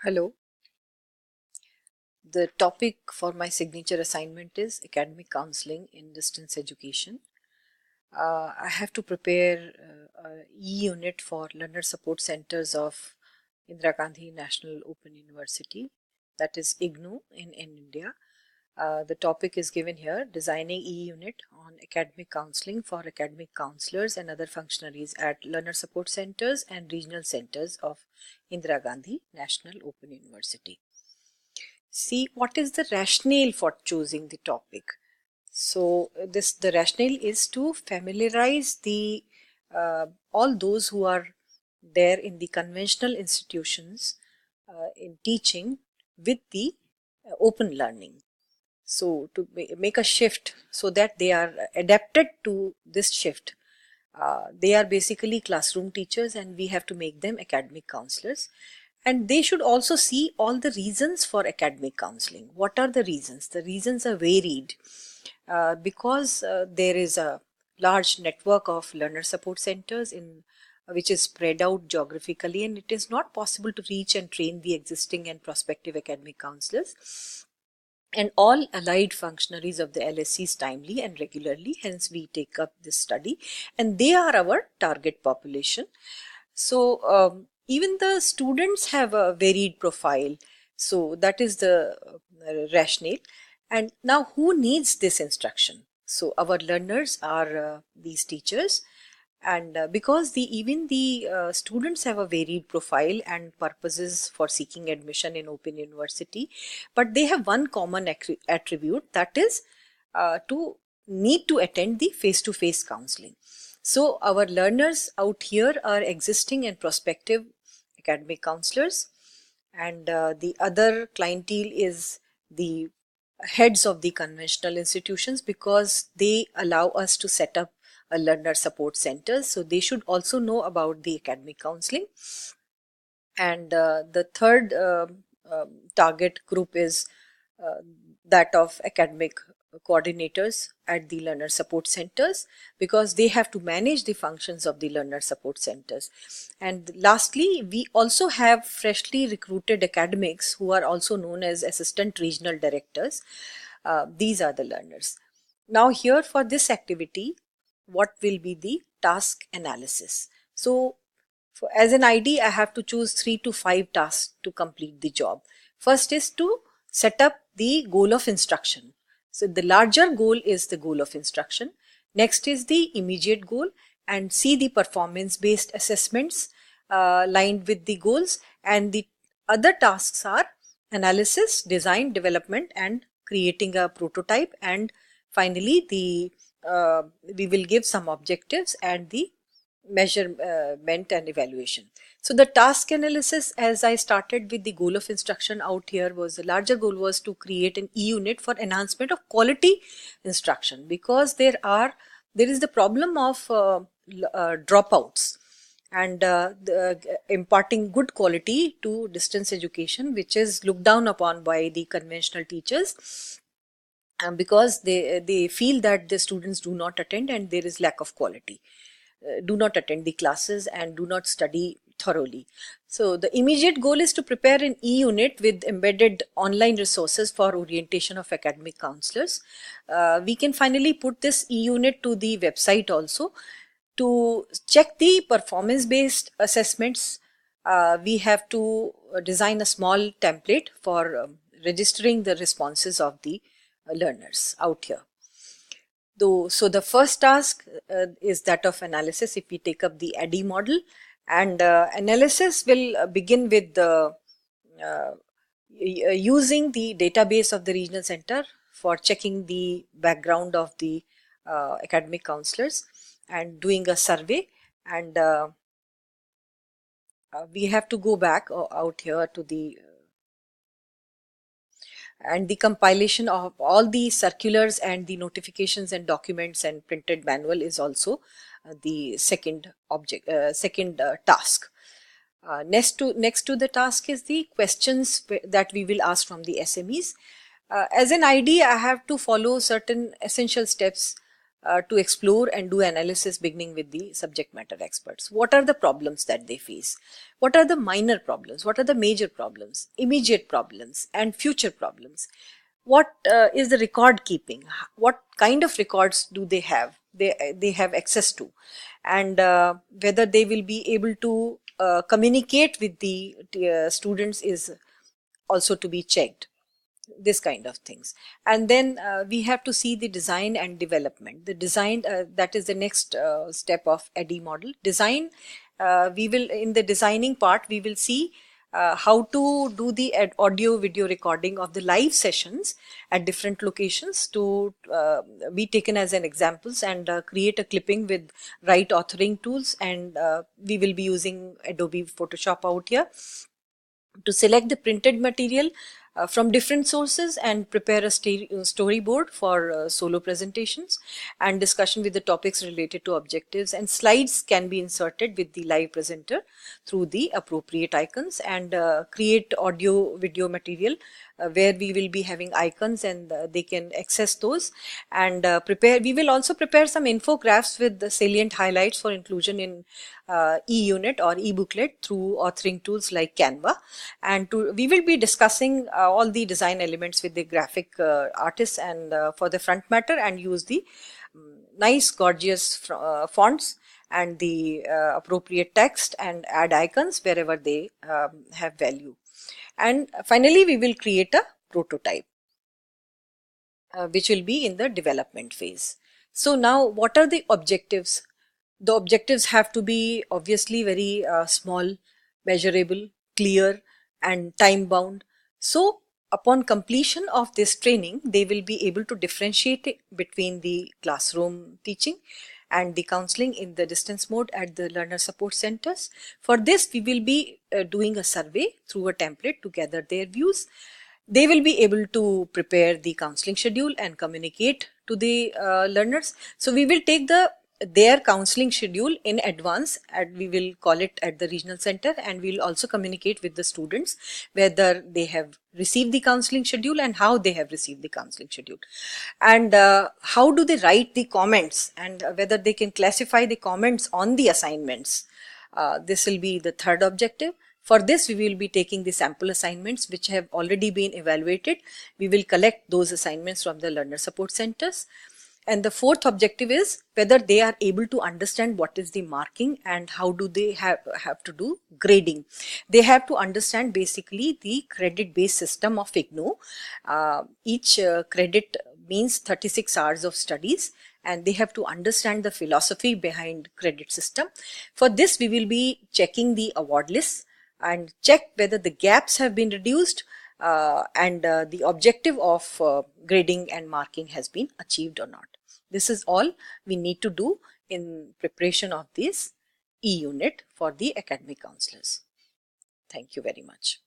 Hello. The topic for my signature assignment is academic counseling in distance education. I have to prepare a e-unit for learner support centers of Indira Gandhi National Open University, that is IGNOU in India. The topic is given here: designing e-unit on academic counseling for academic counselors and other functionaries at learner support centers and regional centers of Indira Gandhi National Open University. See, what is the rationale for choosing the topic? So the rationale is to familiarize the all those who are there in the conventional institutions in teaching with the open learning. So to make a shift so that they are adapted to this shift. They are basically classroom teachers and we have to make them academic counselors. And they should also see all the reasons for academic counseling. What are the reasons? The reasons are varied because there is a large network of learner support centers in which is spread out geographically, and it is not possible to reach and train the existing and prospective academic counselors and all allied functionaries of the LSCs timely and regularly. Hence, we take up this study, and they are our target population. So, even the students have a varied profile. So, that is the rationale. And now, who needs this instruction? So, our learners are these teachers, and because even the students have a varied profile and purposes for seeking admission in open university, but they have one common attribute, that is to need to attend the face-to-face counseling. So our learners out here are existing and prospective academic counselors, and the other clientele is the heads of the conventional institutions, because they allow us to set up a learner support centers. So they should also know about the academic counseling. And the third target group is uh, that of academic coordinators at the learner support centers, because they have to manage the functions of the learner support centers. And lastly, we also have freshly recruited academics who are also known as assistant regional directors. These are the learners. Now here, for this activity, what will be the task analysis? So as an ID, I have to choose 3 to 5 tasks to complete the job. First is to set up the goal of instruction. So the larger goal is the goal of instruction. Next is the immediate goal, and see the performance based assessments lined with the goals. And the other tasks are analysis, design, development, and creating a prototype. And finally, we will give some objectives and the measurement and evaluation. So the task analysis, as I started with the goal of instruction out here, was the larger goal was to create an e-unit for enhancement of quality instruction, because there is the problem of dropouts, and imparting good quality to distance education, which is looked down upon by the conventional teachers, because they feel that the students do not attend and there is lack of quality, do not attend the classes and do not study thoroughly. So the immediate goal is to prepare an e-unit with embedded online resources for orientation of academic counselors. We can finally put this e-unit to the website also. To check the performance based assessments, we have to design a small template for registering the responses of the learners out here. So the first task is that of analysis. If we take up the ADDIE model, and analysis will begin with the using the database of the regional center for checking the background of the academic counselors and doing a survey. And we have to go back out here to the and the compilation of all the circulars and the notifications and documents and printed manual is also the second task. Next to the task is the questions that we will ask from the SMEs. As an ID, I have to follow certain essential steps to explore and do analysis beginning with the subject matter experts. What are the problems that they face? What are the minor problems? What are the major problems, immediate problems, and future problems? What is the record keeping? What kind of records do they have? They have access to, and whether they will be able to communicate with the students is also to be checked, this kind of things. And then we have to see the design and development. The design, that is the next step of ADDIE model. Design, we will, in the designing part, we will see how to do the audio video recording of the live sessions at different locations to be taken as an examples, and create a clipping with right authoring tools, and we will be using Adobe Photoshop out here to select the printed material from different sources and prepare a storyboard for solo presentations and discussion with the topics related to objectives, and slides can be inserted with the live presenter through the appropriate icons, and create audio video material where we will be having icons, and they can access those, and we will also prepare some infographics with the salient highlights for inclusion in e-unit or e-booklet through authoring tools like Canva. And we will be discussing all the design elements with the graphic artists and for the front matter, and use the nice gorgeous fonts and the appropriate text, and add icons wherever they have value. And finally we will create a prototype which will be in the development phase. So now what are the objectives? The objectives have to be obviously very small, measurable, clear, and time bound. So upon completion of this training, they will be able to differentiate between the classroom teaching and the counseling in the distance mode at the learner support centers. For this, we will be doing a survey through a template to gather their views. They will be able to prepare the counseling schedule and communicate to the learners. So we will take their counseling schedule in advance, and we will call it at the regional center, and we will also communicate with the students whether they have received the counseling schedule and how they have received the counseling schedule, and how do they write the comments, and whether they can classify the comments on the assignments. This will be the third objective. For this, we will be taking the sample assignments which have already been evaluated. We will collect those assignments from the learner support centers. And the fourth objective is whether they are able to understand what is the marking and how do they have to do grading. They have to understand basically the credit based system of IGNOU. Each credit means 36 hours of studies, and they have to understand the philosophy behind credit system. For this, we will be checking the award lists and check whether the gaps have been reduced and the objective of grading and marking has been achieved or not. This is all we need to do in preparation of this e-unit for the academic counselors. Thank you very much.